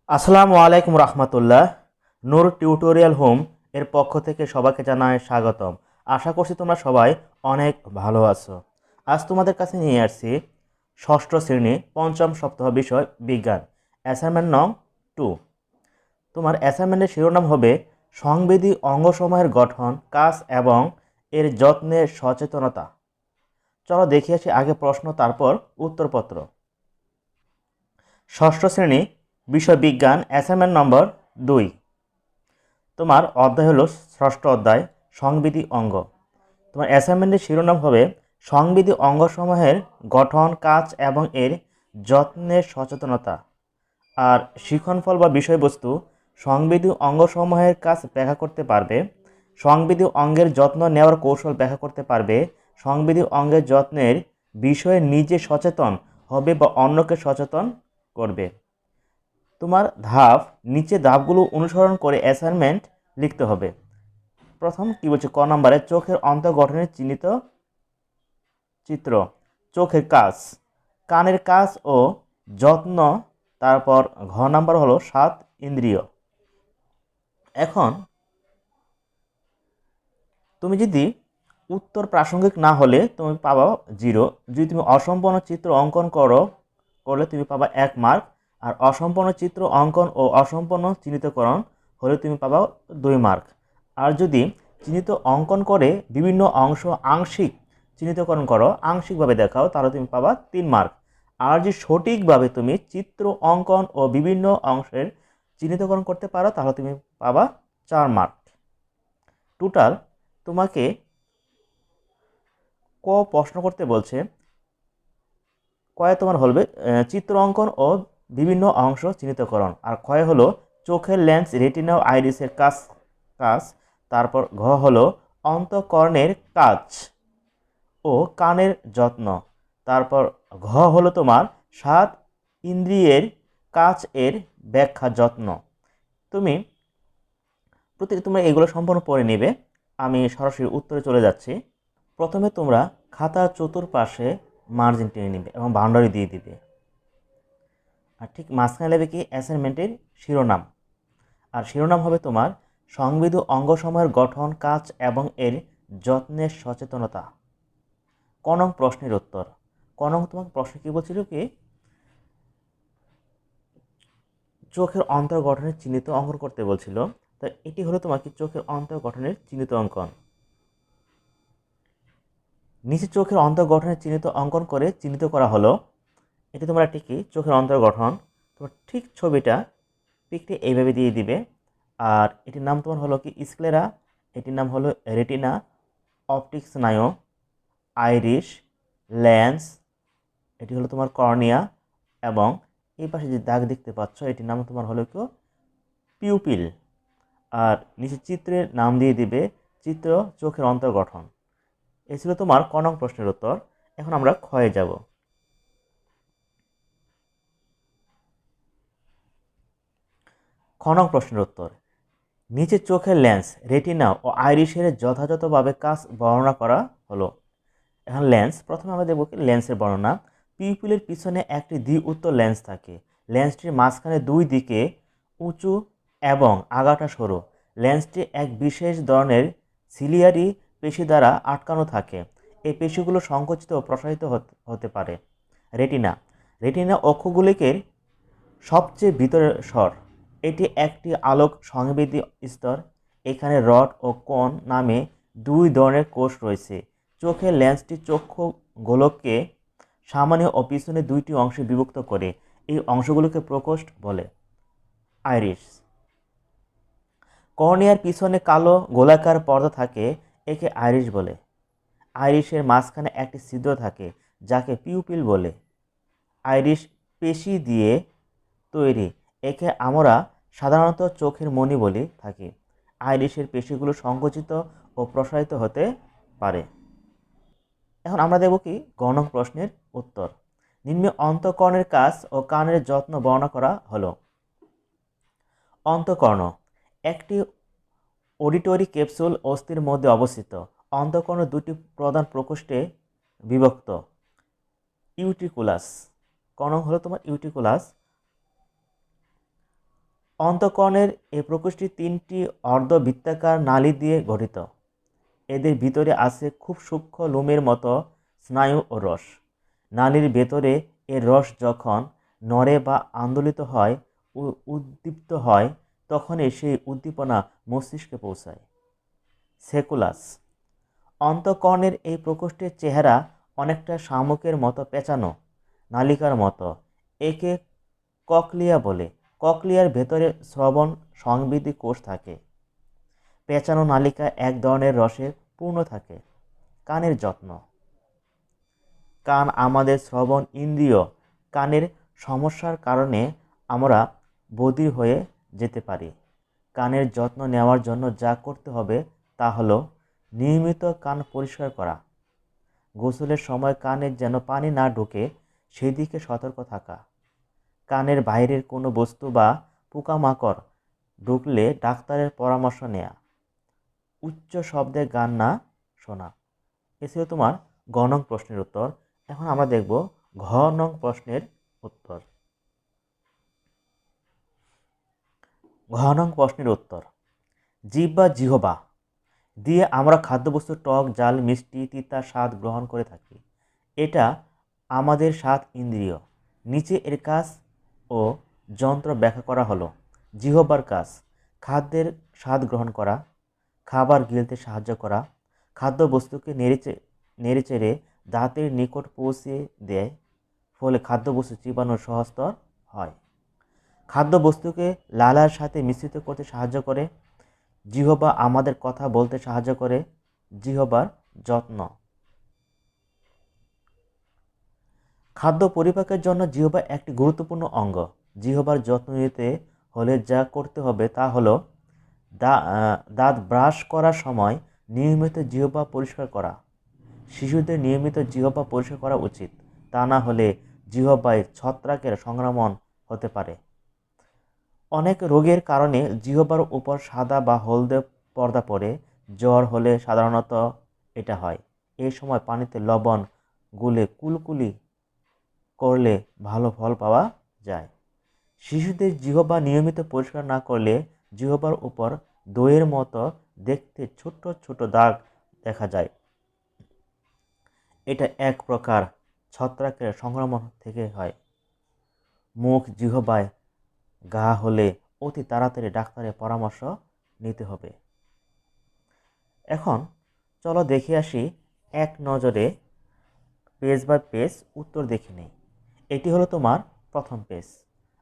আসসালামু আলাইকুম রহমতুল্লাহ। নূর tutorial home এর পক্ষ থেকে সবাইকে জানাই স্বাগতম। আশা করছি তোমরা সবাই অনেক ভালো আছো। আজ তোমাদের কাছে নিয়ে আসছি ষষ্ঠ শ্রেণী পঞ্চম সপ্তাহ বিষয় বিজ্ঞান, অ্যাসাইনমেন্ট নং 2। তোমার অ্যাসাইনমেন্টের শিরোনাম হবে সংবেদী অঙ্গসমূহের গঠন, কাজ এবং এর যত্নের সচেতনতা। চলো দেখে আসি আগে প্রশ্ন, তারপর উত্তরপত্র। ষষ্ঠ শ্রেণী বিষয় বিজ্ঞান, অ্যাসাইনমেন্ট নম্বর 2। তোমার অধ্যায় হলো ষষ্ঠ অধ্যায় সংবেদী অঙ্গ। তোমার অ্যাসাইনমেন্টের শিরোনাম হবে সংবেদী অঙ্গসমূহের গঠন, কাজ এবং এর যত্নের সচেতনতা। আর শিক্ষণফল বা বিষয়বস্তু সংবেদী অঙ্গসমূহের কাজ ব্যাখ্যা করতে পারবে, সংবেদী অঙ্গের যত্ন নেওয়ার কৌশল ব্যাখ্যা করতে পারবে, সংবেদী অঙ্গের যত্নের বিষয়ে নিজে সচেতন হবে বা অন্যকে সচেতন করবে। তোমার নিচে ধাপগুলো অনুসরণ করে অ্যাসাইনমেন্ট লিখতে হবে। প্রথম কি বলছে, ক নম্বরে চোখের অন্তর্গঠনের চিহ্নিত চিত্র। চোখের কাজ, কানের কাজ ও যত্ন। তারপর ঘ নাম্বার হলো 7 ইন্দ্রিয়। এখন তুমি যদি উত্তর প্রাসঙ্গিক না হলে তুমি পাবা 0। যদি তুমি অসম্পূর্ণ চিত্র অঙ্কন করলে তুমি পাবা 1 মার্ক। আর অসম্পূর্ণ চিত্র অঙ্কন ও অসম্পূর্ণ চিহ্নিতকরণ হলে তুমি পাবা 2 মার্ক। আর যদি চিহ্নিত অঙ্কন করে বিভিন্ন অংশ আংশিক চিহ্নিতকরণ করো, আংশিকভাবে দেখাও, তাহলে তুমি পাবা 3 মার্ক। আর যদি সঠিকভাবে তুমি চিত্র অঙ্কন ও বিভিন্ন অংশের চিহ্নিতকরণ করতে পারো, তাহলে তুমি পাবা 4 মার্ক। টোটাল তোমাকে প্রশ্ন করতে বলছে, কয়ে তোমার হবে চিত্র অঙ্কন ও বিভিন্ন অংশ চিহ্নিতকরণ, আর ক্ষয় হলো চোখের লেন্স, রেটিনা ও আইরিসের কাজ কাজ। তারপর ঘ হলো অন্তঃকরণের কাজ ও কানের যত্ন। তারপর ঘ হলো তোমার 7 ইন্দ্রিয়ের কাজ এর ব্যাখ্যা যত্ন। তুমি তোমরা এগুলো সম্পূর্ণ পড়ে নেবে। আমি সরাসরি উত্তরে চলে যাচ্ছি। প্রথমে তোমরা খাতার চতুর্পাশে মার্জিন টেনে নিবে এবং বাউন্ডারি দিয়ে দিবে। আর ঠিক মাঝখানে লাগবে কি অ্যাসাইনমেন্টের শিরোনাম। আর শিরোনাম হবে তোমার সংবেদী অঙ্গসমূহের গঠন, কাজ এবং এর যত্নের সচেতনতা। ক নং প্রশ্নের উত্তর। ক নং তোমাকে প্রশ্ন কি বলছিল কি, চোখের অন্তর্গঠনের চিহ্নিত অঙ্কন করতে বলছিল। তো এটি হলো তোমাকে চোখের অন্তর্গঠনের চিহ্নিত অঙ্কন। নিচে চোখের অন্তর্গঠনের চিহ্নিত অঙ্কন করে চিহ্নিত করা হলো। এটি তোমরা ঠিকই চোখের অন্তর্গঠন, তোমার ঠিক ছবিটা পিকটি এইভাবে দিয়ে দিবে। আর এটির নাম তোমার হলো কি স্ক্লেরা, এটির নাম হলো রেটিনা, অপটিক স্নায়ু, আইরিশ, লেন্স, এটি হলো তোমার কর্নিয়া, এবং এই পাশে যে দাগ দেখতে পাচ্ছ এটির নাম তোমার হলো কি পিউপিল। আর নিচে চিত্রের নাম দিয়ে দিবে চিত্র চোখের অন্তর্গঠন। এই ছিল তোমার ক নং প্রশ্নের উত্তর। এখন আমরা ক্ষয়ে যাব। খ নং প্রশ্নের উত্তর। নিচে চোখের লেন্স, রেটিনা ও আইরিশের যথাযথভাবে কাজ বর্ণনা করা হলো। এখন লেন্স, প্রথমে আমরা দেখব কি লেন্সের বর্ণনা। পিউপিলের পিছনে একটি দ্বি-উত্তর লেন্স থাকে। লেন্সটির মাঝখানে দুই দিকে উঁচু এবং আগাটা সরু। লেন্সটি এক বিশেষ ধরনের সিলিয়ারি পেশি দ্বারা আটকানো থাকে। এই পেশিগুলো সংকুচিত ও প্রসারিত হতে পারে। রেটিনা, রেটিনা অক্ষগুলিকের সবচেয়ে ভিতরের স্বর। এটি একটি আলোক সংবেদী স্তর। এখানে রড ও কোন নামে দুই ধরনের কোষ রয়েছে। চোখের লেন্সটি চক্ষু গোলককে সামনে ও পিছনে দুইটি অংশে বিভক্ত করে। এই অংশগুলোকে প্রকোষ্ঠ বলে। আইরিশ, কর্নিয়ার পিছনে কালো গোলাকার পর্দা থাকে, একে আইরিশ বলে। আইরিশের মাঝখানে একটি ছিদ্র থাকে যাকে পিউপিল বলে। আইরিশ পেশি দিয়ে তৈরি, একে আমরা সাধারণত চোখের মণি বলে থাকি। আইরিশের পেশিগুলো সংকুচিত ও প্রসারিত হতে পারে। এখন আমরা দেখব কি গ নং প্রশ্নের উত্তর। নিম্নে অন্তঃকর্ণের কাজ ও কানের যত্ন বর্ণনা করা হলো। অন্তঃকর্ণ একটি অডিটরি ক্যাপসুল অস্থির মধ্যে অবস্থিত। অন্তঃকর্ণ দুটি প্রধান প্রকোষ্ঠে বিভক্ত। ইউট্রিকুলাস, ক নং হলো তোমার ইউট্রিকুলাস। অন্তঃকরণের এই প্রকোষ্ঠটি 3টি অর্ধবৃত্তাকার নালী দিয়ে গঠিত। এদের ভিতরে আছে খুব সূক্ষ্ম লোমের মতো স্নায়ু ও রস। নালীর ভেতরে এর রস যখন নড়ে বা আন্দোলিত হয় ও উদ্দীপ্ত হয় তখনই সেই উদ্দীপনা মস্তিষ্কে পৌঁছায়। সেকুলাস। অন্তঃকরণের এই প্রকোষ্ঠের চেহারা অনেকটা শামুকের মতো পেঁচানো, নালিকার মতো। একে ককলিয়া বলে। ককলিয়ার ভেতরে শ্রবণ সংবেদী কোষ থাকে। পেঁচানো নালিকা এক ধরনের রসে পূর্ণ থাকে। কানের যত্ন। কান আমাদের শ্রবণ ইন্দ্রিয়। কানের সমস্যার কারণে আমরা বধির হয়ে যেতে পারি। কানের যত্ন নেওয়ার জন্য যা করতে হবে তা হলো নিয়মিত কান পরিষ্কার করা, গোসলের সময় কানে যেন পানি না ঢোকে সেদিকে সতর্ক থাকা, কানের বাইরের কোনো বস্তু বা পোকামাকড় ঢুকলে ডাক্তারের পরামর্শ নেয়া, উচ্চ শব্দে গান না শোনা। এ ছিল তোমার গ নং প্রশ্নের উত্তর। এখন আমরা দেখব ঘ নং প্রশ্নের উত্তর। ঘ নং প্রশ্নের উত্তর, জিভ বা জিহবা দিয়ে আমরা খাদ্যবস্তু টক, ঝাল, মিষ্টি, তিতা স্বাদ গ্রহণ করে থাকি। এটা আমাদের স্বাদ ইন্দ্রিয়। নিচে এর কাজ ও যন্ত্র ব্যাখ্যা করা হলো। জিহ্বার কাজ: খাদ্যের স্বাদ গ্রহণ করা, খাবার গিলতে সাহায্য করা, খাদ্যবস্তুকে নেড়েচেড়ে দাঁতের নিকট পৌঁছে দেয়, ফলে খাদ্যবস্তু চিবানো সহজতর হয়। খাদ্যবস্তুকে লালার সাথে মিশ্রিত করতে সাহায্য করে। জিহ্বা আমাদের কথা বলতে সাহায্য করে। জিহ্বার যত্ন: খাদ্য পরিপাকের জন্য জিহ্বা একটি গুরুত্বপূর্ণ অঙ্গ। জিহ্বার যত্ন নিতে হলে যা করতে হবে তা হলো দাঁত ব্রাশ করার সময় নিয়মিত জিহ্বা পরিষ্কার করা। শিশুদের নিয়মিত জিহ্বা পরিষ্কার করা উচিত, তা না হলে জিহ্বায় ছত্রাকের সংক্রমণ হতে পারে। অনেক রোগের কারণে জিহ্বার উপর সাদা বা হলদে পর্দা পড়ে। জ্বর হলে সাধারণত এটা হয়। এই সময় পানিতে লবণ গুলে কুলকুলি করলে ভালো ফল পাওয়া যায়। শিশুদের জিহ্বা নিয়মিত পরিষ্কার না করলে জিহ্বার উপর দইয়ের মতো দেখতে ছোট ছোট দাগ দেখা যায়। এটা এক প্রকার ছত্রাকের সংক্রমণ থেকে হয়। মুখ জিহ্বায় ঘা হলে অতি তাড়াতাড়ি ডাক্তারের পরামর্শ নিতে হবে। এখন চলো দেখে আসি এক নজরে পেজ বাই পেজ উত্তর দেখে নেই। এটি হলো তোমার প্রথম পেজ,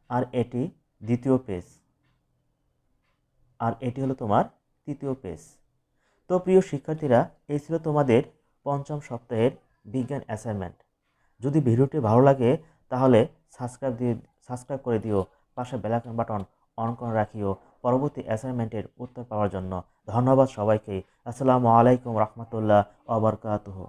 আর এটি দ্বিতীয় পেজ, আর এটি হলো তোমার তৃতীয় পেজ। তো প্রিয় শিক্ষার্থীরা, এই ছিল তোমাদের পঞ্চম সপ্তাহের বিজ্ঞান অ্যাসাইনমেন্ট। যদি ভিডিওটি ভালো লাগে তাহলে সাবস্ক্রাইব করে দিও, পাশে বেল আইকন বাটন অন করে রাখিও পরবর্তী অ্যাসাইনমেন্টের উত্তর পাওয়ার জন্য। ধন্যবাদ সবাইকে। আসসালামু আলাইকুম রহমতুল্লাহ ওয়া বারাকাতুহু।